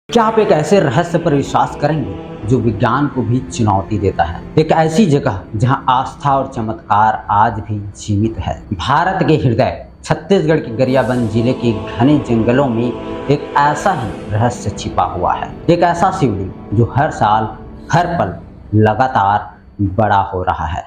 क्या आप एक ऐसे रहस्य पर विश्वास करेंगे जो विज्ञान को भी चुनौती देता है? एक ऐसी जगह जहां आस्था और चमत्कार आज भी जीवित है। भारत के हृदय छत्तीसगढ़ के गरियाबंद जिले के घने जंगलों में एक ऐसा ही रहस्य छिपा हुआ है। एक ऐसा शिवलिंग जो हर साल हर पल लगातार बड़ा हो रहा है।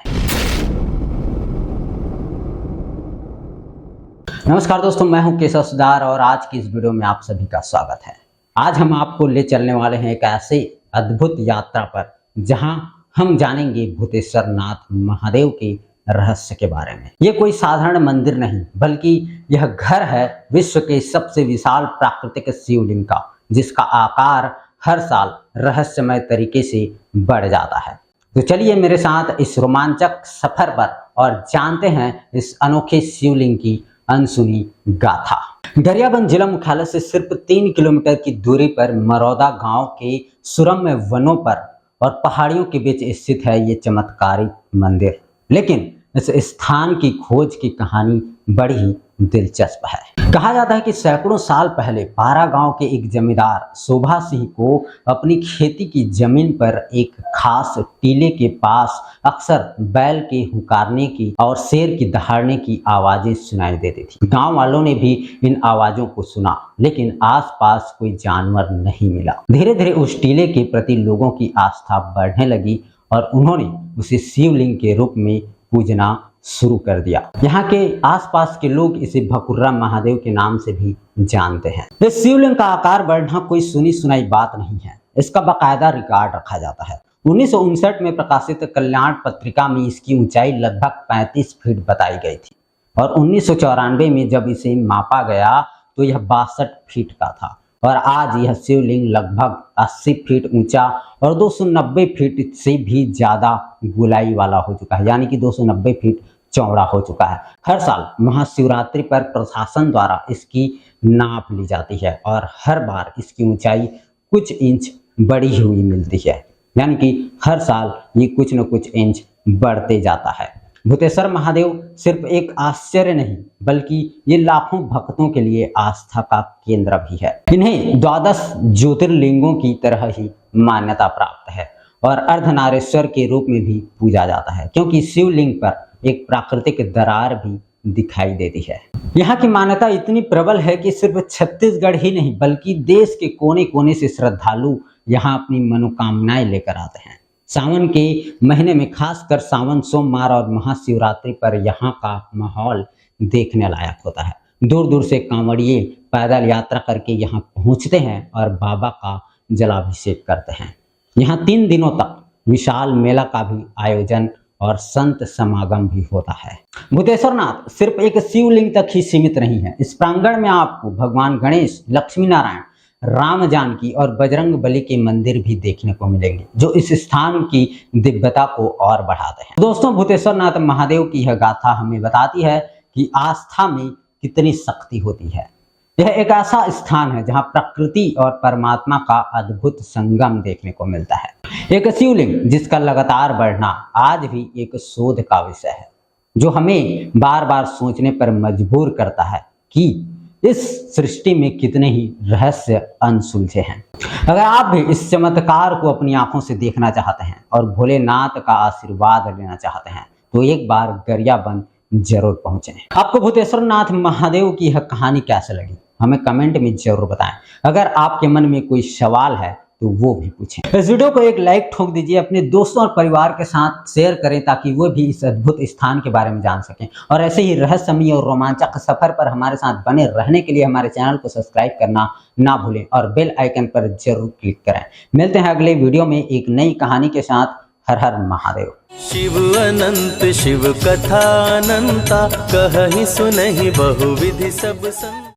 नमस्कार दोस्तों, मैं हूं केशव सुधार और आज की इस वीडियो में आप सभी का स्वागत है। आज हम आपको ले चलने वाले हैं एक ऐसे अद्भुत यात्रा पर जहां हम जानेंगे भूतेश्वर नाथ महादेव के रहस्य के बारे में। ये कोई साधारण मंदिर नहीं, बल्कि यह घर है विश्व के सबसे विशाल प्राकृतिक शिवलिंग का, जिसका आकार हर साल रहस्यमय तरीके से बढ़ जाता है। तो चलिए मेरे साथ इस रोमांचक सफर पर और जानते हैं इस अनोखे शिवलिंग की अनसुनी गाथा। गरियाबंद जिला मुख्यालय से सिर्फ 3 किलोमीटर की दूरी पर मरौदा गांव के सुरम्य वनों पर और पहाड़ियों के बीच स्थित है ये चमत्कारी मंदिर। लेकिन इस स्थान की खोज की कहानी बड़ी ही दिलचस्प है। कहा जाता है कि सैकड़ों साल पहले पारा गांव के एक जमींदार शोभा सिंह को अपनी खेती की जमीन पर एक खास टीले के पास अक्सर बैल के हुंकारने की और शेर की दहाड़ने की आवाजें सुनाई देती थी। गांव वालों ने भी इन आवाजों को सुना, लेकिन आसपास कोई जानवर नहीं मिला। धीरे धीरे उस टीले के प्रति लोगों की आस्था बढ़ने लगी और उन्होंने उसे शिवलिंग के रूप में पूजना शुरू कर दिया। यहाँ के आसपास के लोग इसे भकुर्रा महादेव के नाम से भी जानते हैं। इस शिवलिंग का आकार बढ़ना कोई सुनी सुनाई बात नहीं है, इसका बाकायदा रिकॉर्ड रखा जाता है। 1959 में प्रकाशित कल्याण पत्रिका में इसकी ऊंचाई लगभग 35 फीट बताई गई थी और 1994 में जब इसे मापा गया तो यह 62 फीट का था और आज यह शिवलिंग लगभग 80 फीट ऊंचा और 290 फीट से भी ज्यादा गोलाई वाला हो चुका है, यानी कि 290 फीट चौड़ा हो चुका है। हर साल महाशिवरात्रि पर प्रशासन द्वारा इसकी नाप ली जाती है और हर बार इसकी ऊंचाई कुछ इंच बढ़ी हुई मिलती है, यानी कि हर साल ये कुछ न कुछ इंच बढ़ते जाता है। भूतेश्वर महादेव सिर्फ एक आश्चर्य नहीं, बल्कि ये लाखों भक्तों के लिए आस्था का केंद्र भी है। इन्हें 12 ज्योतिर्लिंगों की तरह ही मान्यता प्राप्त है और अर्धनारेश्वर के रूप में भी पूजा जाता है, क्योंकि शिवलिंग पर एक प्राकृतिक दरार भी दिखाई देती है। यहाँ की मान्यता इतनी प्रबल है कि सिर्फ छत्तीसगढ़ ही नहीं, बल्कि देश के कोने कोने से श्रद्धालु यहाँ अपनी मनोकामनाएं लेकर आते हैं। सावन के महीने में खासकर सावन सोमवार और महाशिवरात्रि पर यहाँ का माहौल देखने लायक होता है। दूर दूर से कांवड़िए पैदल यात्रा करके यहाँ पहुँचते हैं और बाबा का जलाभिषेक करते हैं। यहाँ 3 दिनों तक विशाल मेला का भी आयोजन और संत समागम भी होता है। भूतेश्वर नाथ सिर्फ एक शिवलिंग तक ही सीमित नहीं है। इस प्रांगण में आपको भगवान गणेश, लक्ष्मी नारायण, राम जानकी और बजरंग बली के मंदिर भी देखने को मिलेंगे, जो इस स्थान की दिव्यता को और बढ़ाते हैं। दोस्तों, भूतेश्वर नाथ महादेव की यह गाथा हमें बताती है कि आस्था में कितनी शक्ति होती है। यह एक ऐसा स्थान है जहां प्रकृति और परमात्मा का अद्भुत संगम देखने को मिलता है। एक शिवलिंग जिसका लगातार बढ़ना आज भी एक शोध का विषय है, जो हमें बार बार सोचने पर मजबूर करता है कि इस सृष्टि में कितने ही रहस्य अनसुलझे हैं। अगर आप भी इस चमत्कार को अपनी आंखों से देखना चाहते हैं और भोलेनाथ का आशीर्वाद लेना चाहते हैं, तो एक बार गरियाबंद जरूर पहुंचें। आपको भूतेश्वर नाथ महादेव की यह कहानी कैसे लगी, हमें कमेंट में जरूर बताएं। अगर आपके मन में कोई सवाल है तो वो भी पूछें। इस वीडियो को एक लाइक ठोक दीजिए, अपने दोस्तों और परिवार के साथ शेयर करें ताकि वो भी इस अद्भुत स्थान के बारे में जान सकें। और ऐसे ही रहस्यमय और रोमांचक सफर पर हमारे साथ बने रहने के लिए हमारे चैनल को सब्सक्राइब करना ना भूलें और बेल आइकन पर जरूर क्लिक करें। मिलते हैं अगले वीडियो में एक नई कहानी के साथ। हर हर महादेव। शिव अनंत शिव कथा अनंता, कहहि सुनहि बहुविधि सब संत।